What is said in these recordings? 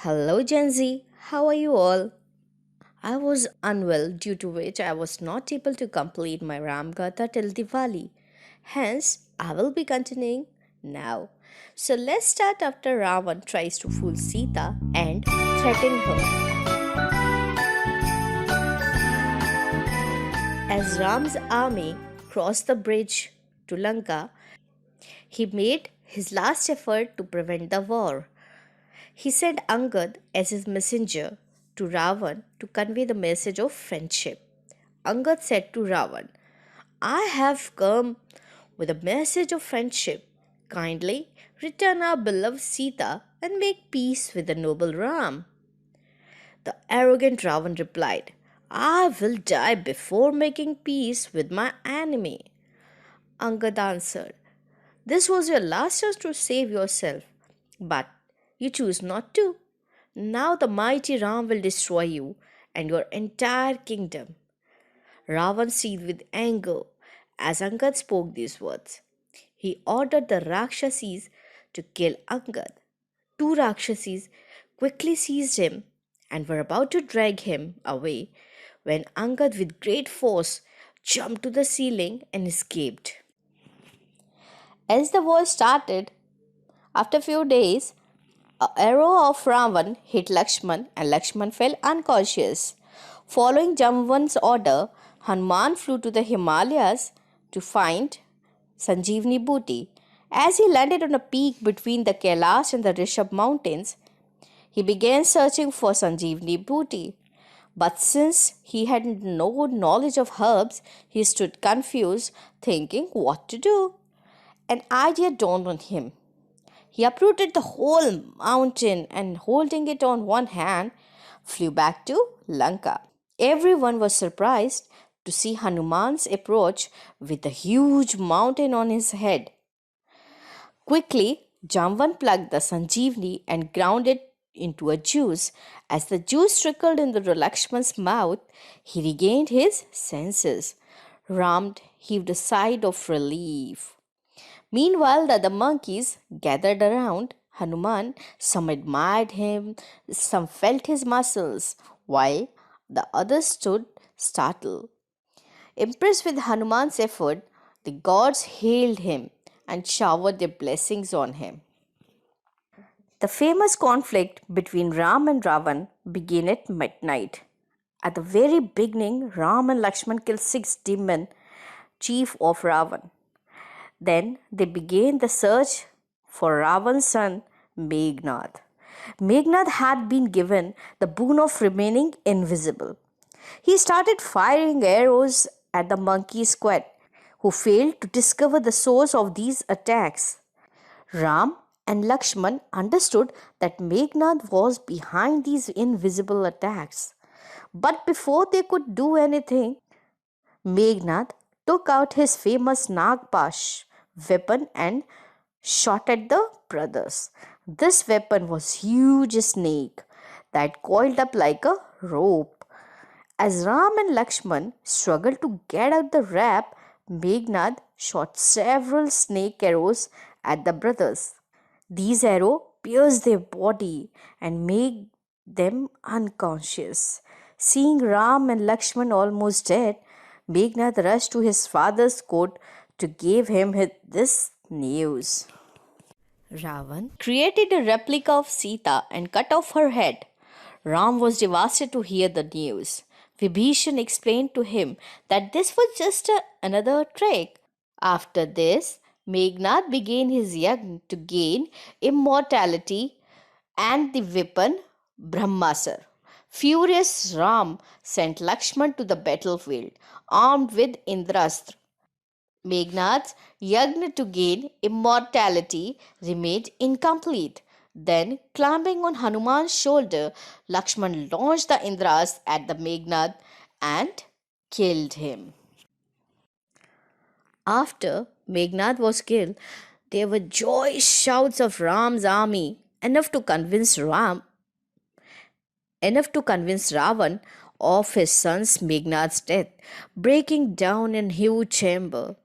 Hello, Gen Z. How are you all? I was unwell, due to which I was not able to complete my Ram Gatha till Diwali. Hence, I will be continuing now. So let's start after Ravan tries to fool Sita and threaten her. As Ram's army crossed the bridge to Lanka, he made his last effort to prevent the war. He sent Angad as his messenger to Ravan to convey the message of friendship. Angad said to Ravan, I have come with a message of friendship. Kindly return our beloved Sita and make peace with the noble Ram. The arrogant Ravan replied, I will die before making peace with my enemy. Angad answered, This was your last chance to save yourself, but you choose not to. Now the mighty Ram will destroy you and your entire kingdom. Ravan seethed with anger as Angad spoke these words. He ordered the Rakshasis to kill Angad. Two Rakshasis quickly seized him and were about to drag him away when Angad, with great force, jumped to the ceiling and escaped. As the war started, after a few days, an arrow of Ravan hit Lakshman and Lakshman fell unconscious. Following Jamvan's order, Hanuman flew to the Himalayas to find Sanjeevani Booty. As he landed on a peak between the Kailash and the Rishab mountains, he began searching for Sanjeevani Booty. But since he had no knowledge of herbs, he stood confused, thinking what to do. An idea dawned on him. He uprooted the whole mountain and, holding it on one hand, flew back to Lanka. Everyone was surprised to see Hanuman's approach with a huge mountain on his head. Quickly, Jamvan plucked the Sanjeevani and ground it into a juice. As the juice trickled into Lakshman's mouth, he regained his senses. Ram heaved a sigh of relief. Meanwhile, the other monkeys gathered around Hanuman. Some admired him, some felt his muscles, while the others stood startled. Impressed with Hanuman's effort, the gods hailed him and showered their blessings on him. The famous conflict between Ram and Ravan began at midnight. At the very beginning, Ram and Lakshman killed six demon chief of Ravan. Then they began the search for Ravan's son Meghnad. Meghnad had been given the boon of remaining invisible. He started firing arrows at the monkey squad, who failed to discover the source of these attacks. Ram and Lakshman understood that Meghnad was behind these invisible attacks. But before they could do anything, Meghnad took out his famous Nagpash weapon and shot at the brothers. This weapon was huge snake that coiled up like a rope. As Ram and Lakshman struggled to get out the wrap, Meghnad shot several snake arrows at the brothers. These arrows pierced their body and made them unconscious. Seeing Ram and Lakshman almost dead, Meghnad rushed to his father's court to give him this news. Ravan created a replica of Sita and cut off her head. Ram was devastated to hear the news. Vibhishan explained to him that this was just another trick. After this, Meghnad began his yagna to gain immortality and the weapon Brahmasar. Furious Ram sent Lakshman to the battlefield, armed with Indrastra. Meghnad's yagna to gain immortality remained incomplete. Then, climbing on Hanuman's shoulder, Lakshman launched the Indras at the Meghnad and killed him. After Meghnad was killed, there were joyous shouts of Ram's army, enough to convince Ravan of his son's Meghnad's death. Breaking down in huge chamber,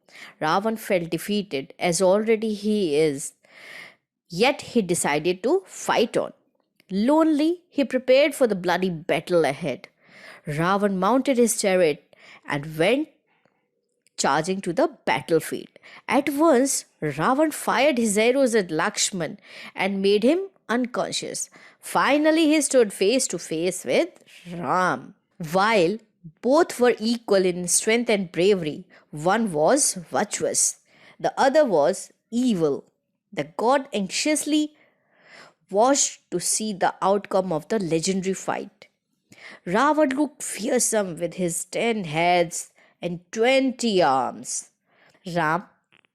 Ravan felt defeated as already he is. Yet he decided to fight on. Lonely, he prepared for the bloody battle ahead. Ravan mounted his chariot and went charging to the battlefield. At once, Ravan fired his arrows at Lakshman and made him unconscious. Finally, he stood face to face with Ram. While both were equal in strength and bravery, one was virtuous, the other was evil. The god anxiously watched to see the outcome of the legendary fight. Ravan looked fearsome with his 10 heads and 20 arms. Ram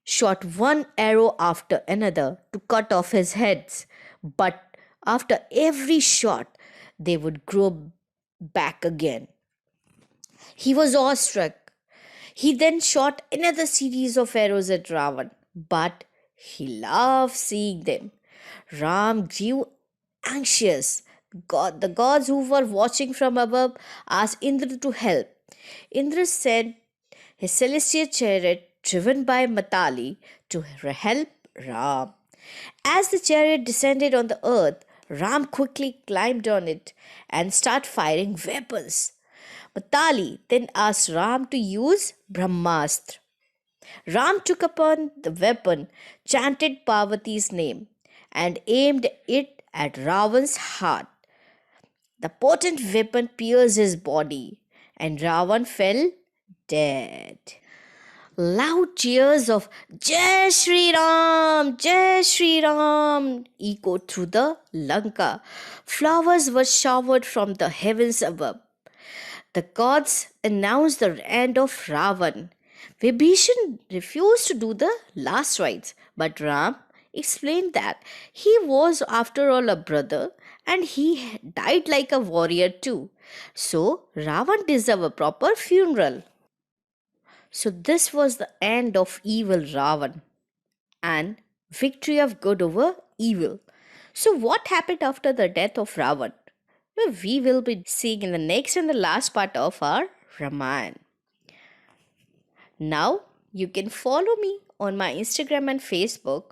shot one arrow after another to cut off his heads, but after every shot, they would grow back again. He was awestruck. He then shot another series of arrows at Ravan, but he loved seeing them. Ram grew anxious. The gods who were watching from above asked Indra to help. Indra sent his celestial chariot, driven by Matali, to help Ram. As the chariot descended on the earth, Ram quickly climbed on it and started firing weapons. Matali then asked Ram to use Brahmastra. Ram took upon the weapon, chanted Parvati's name, and aimed it at Ravan's heart. The potent weapon pierced his body, and Ravan fell dead. Loud cheers of Jai Shri Ram, Jai Shri Ram echoed through the Lanka. Flowers were showered from the heavens above. The gods announced the end of Ravan. Vibhishan refused to do the last rites, but Ram explained that he was, after all, a brother and he died like a warrior too. So, Ravan deserved a proper funeral. So, this was the end of evil Ravan and victory of good over evil. So, what happened after the death of Ravan? Well, we will be seeing in the next and the last part of our Ramayana. Now, you can follow me on my Instagram and Facebook,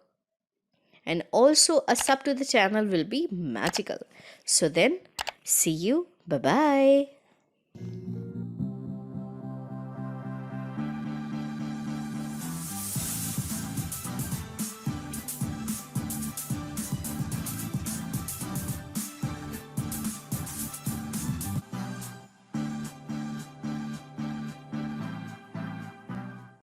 and also a sub to the channel will be magical. So, then, see you. Bye bye.